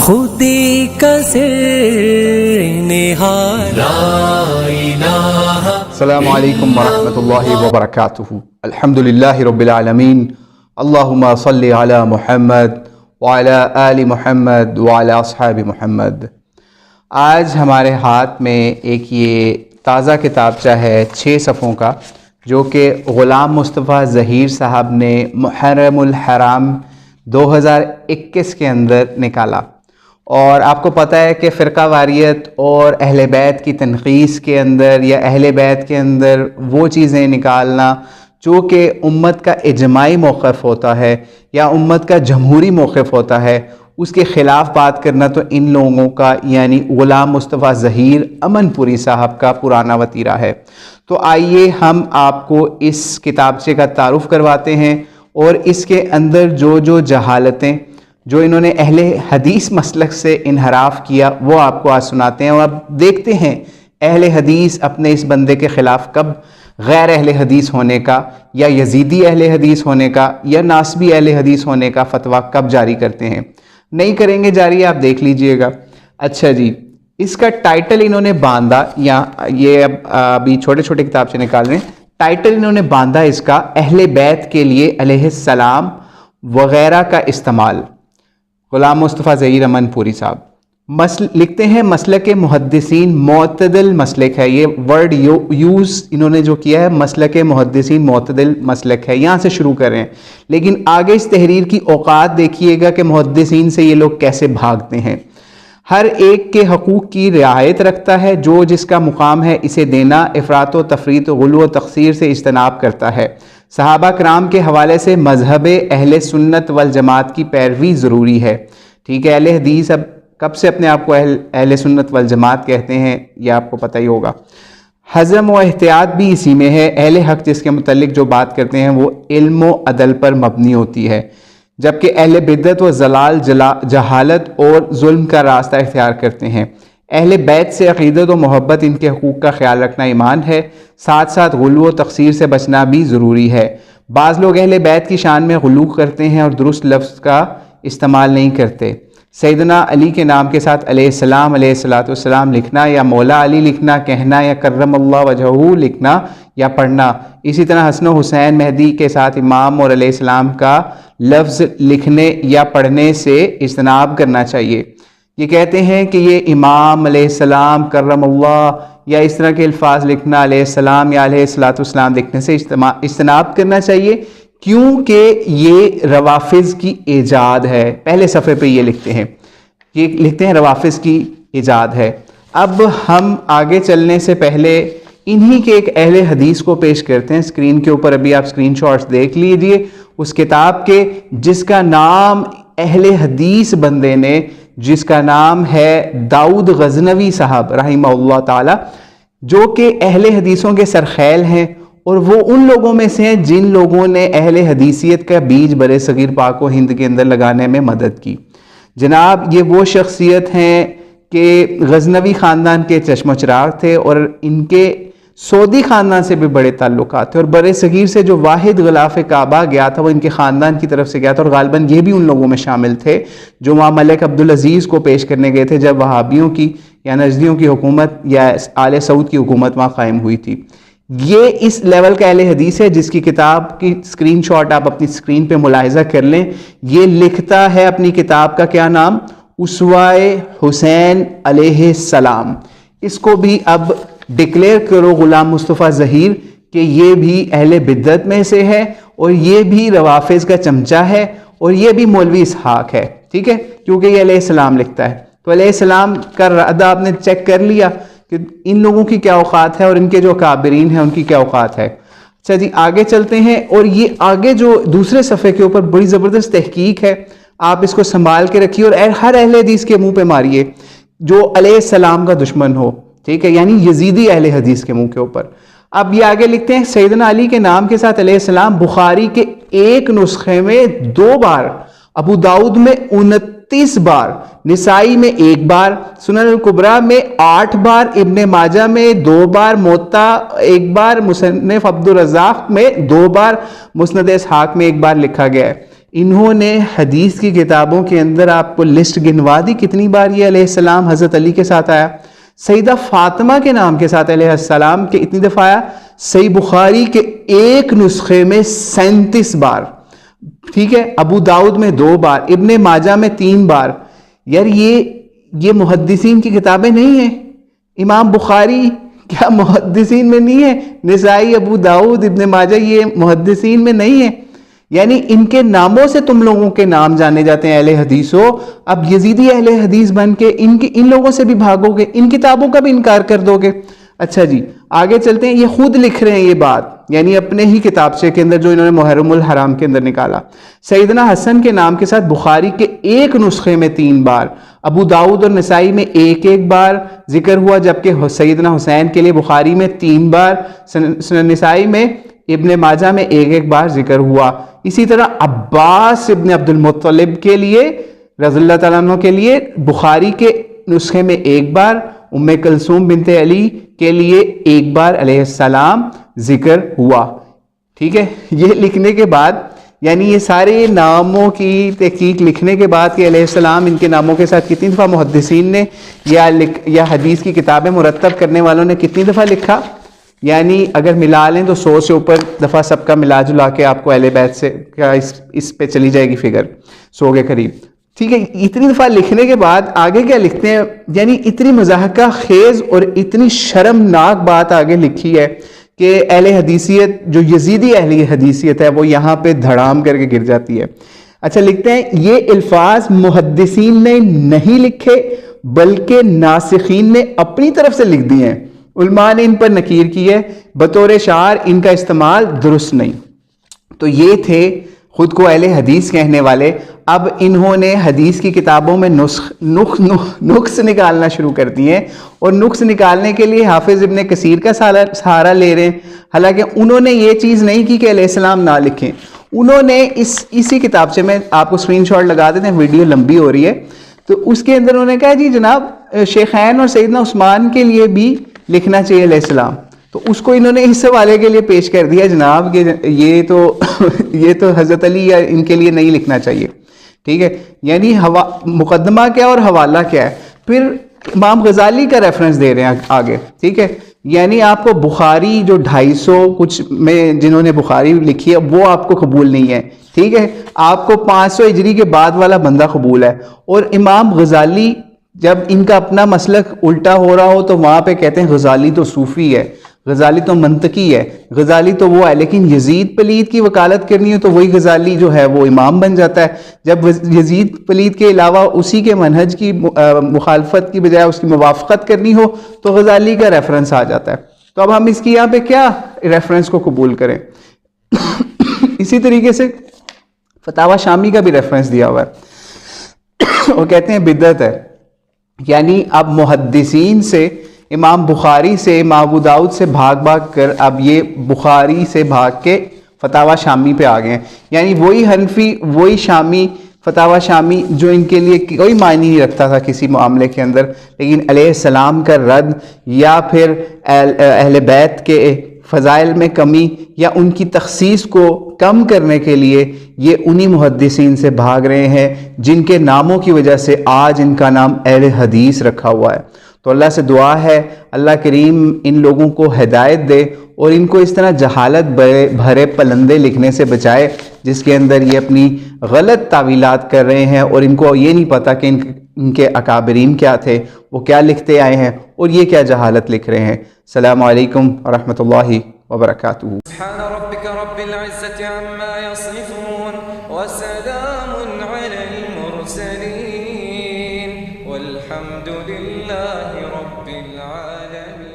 خودی کا سر نہاد لا الہ۔ السلام علیکم ورحمۃ اللہ وبرکاتہ۔ الحمدللہ رب العالمین، اللہم صلی علی محمد وعلی آل محمد وعلی اصحاب محمد۔ آج ہمارے ہاتھ میں ایک یہ تازہ کتابچہ ہے 6 صفحوں کا، جو کہ غلام مصطفیٰ ظہیر صاحب نے محرم الحرام 2021 کے اندر نکالا۔ اور آپ کو پتہ ہے کہ فرقہ واریت اور اہل بیت کی تنقیص کے اندر یا اہل بیت کے اندر وہ چیزیں نکالنا جو کہ امت کا اجماعی موقف ہوتا ہے یا امت کا جمہوری موقف ہوتا ہے، اس کے خلاف بات کرنا تو ان لوگوں کا یعنی غلام مصطفیٰ ظہیر امن پوری صاحب کا پرانا وتیرہ ہے۔ تو آئیے ہم آپ کو اس کتابچے کا تعارف کرواتے ہیں اور اس کے اندر جو جہالتیں جو انہوں نے اہل حدیث مسلک سے انحراف کیا وہ آپ کو آج سناتے ہیں، اور اب دیکھتے ہیں اہل حدیث اپنے اس بندے کے خلاف کب غیر اہل حدیث ہونے کا یا یزیدی اہل حدیث ہونے کا یا ناسبی اہل حدیث ہونے کا فتویٰ کب جاری کرتے ہیں۔ نہیں کریں گے جاری، آپ دیکھ لیجئے گا۔ اچھا جی، اس کا ٹائٹل انہوں نے باندھا، یا یہ ابھی چھوٹے چھوٹے کتابچے نکال رہے ہیں، ٹائٹل انہوں نے باندھا اس کا اہل بیت کے لیے علیہ السلام وغیرہ کا استعمال۔ غلام مصطفیٰ ظہیر امن پوری صاحب لکھتے ہیں مسلک محدثین معتدل مسلک ہے۔ یہ ورڈ یوز انہوں نے جو کیا ہے، مسلک محدثین معتدل مسلک ہے، یہاں سے شروع کر رہے ہیں، لیکن آگے اس تحریر کی اوقات دیکھیے گا کہ محدثین سے یہ لوگ کیسے بھاگتے ہیں۔ ہر ایک کے حقوق کی رعایت رکھتا ہے، جو جس کا مقام ہے اسے دینا، افراط و تفریط و غلو و تقصیر سے اجتناب کرتا ہے۔ صحابہ کرام کے حوالے سے مذہب اہل سنت والجماعت کی پیروی ضروری ہے۔ ٹھیک ہے، اہل حدیث اب کب سے اپنے آپ کو اہل سنت والجماعت کہتے ہیں یہ آپ کو پتہ ہی ہوگا۔ حزم و احتیاط بھی اسی میں ہے۔ اہل حق جس کے متعلق جو بات کرتے ہیں وہ علم و عدل پر مبنی ہوتی ہے، جبکہ اہل بدعت و ضلال جہالت اور ظلم کا راستہ اختیار کرتے ہیں۔ اہل بیت سے عقیدت و محبت، ان کے حقوق کا خیال رکھنا ایمان ہے، ساتھ ساتھ غلو و تقصیر سے بچنا بھی ضروری ہے۔ بعض لوگ اہل بیت کی شان میں غلو کرتے ہیں اور درست لفظ کا استعمال نہیں کرتے۔ سیدنا علی کے نام کے ساتھ علیہ السلام علیہ السلام لکھنا یا مولا علی لکھنا، کہنا یا کرم اللہ وجہہ لکھنا یا پڑھنا۔ اسی طرح حسن و حسین مہدی کے ساتھ امام اور علیہ السلام کا لفظ لکھنے یا پڑھنے سے اجتناب کرنا چاہیے۔ یہ کہتے ہیں کہ یہ امام علیہ السلام کرم اللہ یا اس طرح کے الفاظ لکھنا، علیہ السلام یا علیہ السلام لکھنے سے اجتناب کرنا چاہیے، کیونکہ یہ روافظ کی ایجاد ہے۔ پہلے صفحے پہ یہ لکھتے ہیں روافظ کی ایجاد ہے۔ اب ہم آگے چلنے سے پہلے انہی کے ایک اہل حدیث کو پیش کرتے ہیں۔ اسکرین کے اوپر ابھی آپ اسکرین شاٹس دیکھ لیجئے اس کتاب کے، جس کا نام اہل حدیث بندے نے، جس کا نام ہے داؤد غزنوی صاحب رحمہ اللہ تعالی، جو کہ اہل حدیثوں کے سرخیل ہیں، اور وہ ان لوگوں میں سے ہیں جن لوگوں نے اہل حدیثیت کا بیج برِ صغیر پاک و ہند کے اندر لگانے میں مدد کی۔ جناب یہ وہ شخصیت ہیں کہ غزنوی خاندان کے چشم و چراغ تھے، اور ان کے سعودی خاندان سے بھی بڑے تعلقات تھے، اور برِ صغیر سے جو واحد غلاف کعبہ گیا تھا وہ ان کے خاندان کی طرف سے گیا تھا، اور غالباً یہ بھی ان لوگوں میں شامل تھے جو وہاں ملک عبدالعزیز کو پیش کرنے گئے تھے جب وہابیوں کی یا نجدیوں کی حکومت یا آل سعود کی حکومت وہاں قائم ہوئی تھی۔ یہ اس لیول کا اہل حدیث ہے جس کی کتاب کی اسکرین شاٹ آپ اپنی اسکرین پہ ملاحظہ کر لیں۔ یہ لکھتا ہے اپنی کتاب کا کیا نام؟ اسوہ حسین علیہ السلام۔ اس کو بھی اب ڈکلیئر کرو غلام مصطفیٰ ظہیر کہ یہ بھی اہل بدعت میں سے ہے، اور یہ بھی روافظ کا چمچہ ہے، اور یہ بھی مولوی اسحاق ہے۔ ٹھیک ہے، کیونکہ یہ علیہ السلام لکھتا ہے، تو علیہ السلام کا رد آپ نے چیک کر لیا کہ ان لوگوں کی کیا اوقات ہے اور ان کے جو کابرین ہیں ان کی کیا اوقات ہے۔ اچھا جی، آگے چلتے ہیں، اور یہ آگے جو دوسرے صفحے کے اوپر بڑی زبردست تحقیق ہے، آپ اس کو سنبھال کے رکھیے اور ہر اہل حدیث کے منہ پہ ماریے جو علیہ السلام کا دشمن ہو۔ ٹھیک ہے، یعنی یزیدی اہل حدیث کے منہ کے اوپر۔ اب یہ آگے لکھتے ہیں سیدنا علی کے نام کے ساتھ علیہ السلام بخاری کے ایک نسخے میں 2 بار، ابو داؤد میں 29 بار، نسائی میں 1 بار، سنن الکبریٰ میں 8 بار، ابن ماجہ میں 2 بار، موطا 1 بار، مصنف عبدالرزاق میں 2 بار، مسند اسحاق میں 1 بار لکھا گیا ہے۔ انہوں نے حدیث کی کتابوں کے اندر آپ کو لسٹ گنوا دی کتنی بار یہ علیہ السلام حضرت علی کے ساتھ آیا. سیدہ فاطمہ کے نام کے ساتھ علیہ السلام کے اتنی دفعہ آیا. صحیح بخاری کے ایک نسخے میں 37 بار. ٹھیک ہے, ابو داؤد میں 2 بار, ابن ماجہ میں 3 بار. یار یہ محدثین کی کتابیں نہیں ہیں. امام بخاری کیا محدثین میں نہیں ہے؟ نسائی, ابو داؤد, ابن ماجہ یہ محدثین میں نہیں ہے. یعنی ان کے ناموں سے تم لوگوں کے نام جانے جاتے ہیں اہل حدیث ہو. اب یزیدی اہل حدیث بن کے ان لوگوں سے بھی بھاگو گے, ان کتابوں کا بھی انکار کر دو گے. اچھا جی آگے چلتے ہیں. یہ خود لکھ رہے ہیں یہ بات, یعنی اپنے ہی کتابچے کے اندر جو انہوں نے محرم الحرام کے اندر نکالا. سیدنا حسن کے نام کے ساتھ بخاری کے ایک نسخے میں 3 بار, ابو داؤد اور نسائی میں ایک بار ذکر ہوا, جبکہ سیدنا حسین کے لیے بخاری میں 3 بار, نسائی میں, ابن ماجہ میں ایک بار ذکر ہوا. اسی طرح عباس ابن عبد المطلب کے لیے رضی اللہ تعالیٰ عنہ کے لیے بخاری کے نسخے میں 1 بار, ام کلثوم بنت علی کے لیے 1 بار علیہ السلام ذکر ہوا. ٹھیک ہے, یہ لکھنے کے بعد یعنی یہ سارے ناموں کی تحقیق لکھنے کے بعد کہ علیہ السلام ان کے ناموں کے ساتھ کتنی دفعہ محدثین نے یا حدیث کی کتابیں مرتب کرنے والوں نے کتنی دفعہ لکھا, یعنی اگر ملا لیں تو 100 سے اوپر دفعہ سب کا ملا جلا کے آپ کو اہل بیت سے اس پہ چلی جائے گی فگر 100 کے قریب. ٹھیک ہے, اتنی دفعہ لکھنے کے بعد آگے کیا لکھتے ہیں, یعنی اتنی مضحکہ خیز اور اتنی شرمناک بات آگے لکھی ہے کہ اہل حدیثیت جو یزیدی اہل حدیثیت ہے وہ یہاں پہ دھڑام کر کے گر جاتی ہے. اچھا لکھتے ہیں, یہ الفاظ محدثین نے نہیں لکھے بلکہ ناسخین نے اپنی طرف سے لکھ دیے ہیں. علماء نے ان پر نکیر کی ہے, بطور شعار ان کا استعمال درست نہیں. تو یہ تھے خود کو اہل حدیث کہنے والے. اب انہوں نے حدیث کی کتابوں میں نقص نکالنا شروع کر دیے ہیں, اور نقص نکالنے کے لیے حافظ ابن کثیر کا سہارا لے رہے ہیں. حالانکہ انہوں نے یہ چیز نہیں کی کہ علیہ السلام نہ لکھیں. انہوں نے اسی کتابچے میں آپ کو اسکرین شاٹ لگا دیتے ہیں, ویڈیو لمبی ہو رہی ہے, تو اس کے اندر انہوں نے کہا جی جناب شیخین اور سیدنا عثمان کے لیے بھی لکھنا چاہیے علیہ السلام. تو اس کو انہوں نے اس حوالے کے لیے پیش کر دیا جناب کہ یہ تو حضرت علی یا ان کے لیے نہیں لکھنا چاہیے. ٹھیک ہے, یعنی مقدمہ کیا اور حوالہ کیا ہے. پھر امام غزالی کا ریفرنس دے رہے ہیں آگے. ٹھیک ہے, یعنی آپ کو بخاری جو 250 کچھ میں جنہوں نے بخاری لکھی ہے وہ آپ کو قبول نہیں ہے. ٹھیک ہے, آپ کو 500 ہجری کے بعد والا بندہ قبول ہے. اور امام غزالی جب ان کا اپنا مسلک الٹا ہو رہا ہو تو وہاں پہ کہتے ہیں غزالی تو صوفی ہے, غزالی تو منطقی ہے, غزالی تو وہ ہے. لیکن یزید پلید کی وکالت کرنی ہو تو وہی غزالی جو ہے وہ امام بن جاتا ہے. جب یزید پلید کے علاوہ اسی کے منہج کی مخالفت کی بجائے اس کی موافقت کرنی ہو تو غزالی کا ریفرنس آ جاتا ہے. تو اب ہم اس کی یہاں پہ کیا ریفرنس کو قبول کریں؟ اسی طریقے سے فتاوی شامی کا بھی ریفرنس دیا ہوا ہے, وہ کہتے ہیں بدعت ہے. یعنی اب محدثین سے, امام بخاری سے, امام ابو داؤد سے بھاگ کر اب یہ بخاری سے بھاگ کے فتاوی شامی پہ آ گئے ہیں. یعنی وہی حنفی, وہی شامی, فتاوی شامی جو ان کے لیے کوئی معنی نہیں رکھتا تھا کسی معاملے کے اندر, لیکن علیہ السلام کا رد یا پھر اہل بیت کے فضائل میں کمی یا ان کی تخصیص کو کم کرنے کے لیے یہ انہی محدثین سے بھاگ رہے ہیں جن کے ناموں کی وجہ سے آج ان کا نام اہل حدیث رکھا ہوا ہے. تو اللہ سے دعا ہے اللہ کریم ان لوگوں کو ہدایت دے اور ان کو اس طرح جہالت بھرے پلندے لکھنے سے بچائے جس کے اندر یہ اپنی غلط تعویلات کر رہے ہیں اور ان کو یہ نہیں پتہ کہ ان کے اکابرین کیا تھے, وہ کیا لکھتے آئے ہیں اور یہ کیا جہالت لکھ رہے ہیں. السلام علیکم ورحمۃ اللہ وبرکاتہ. سبحان ربك رب العزة عما يصفون وسلام على المرسلين والحمد لله رب العالمين.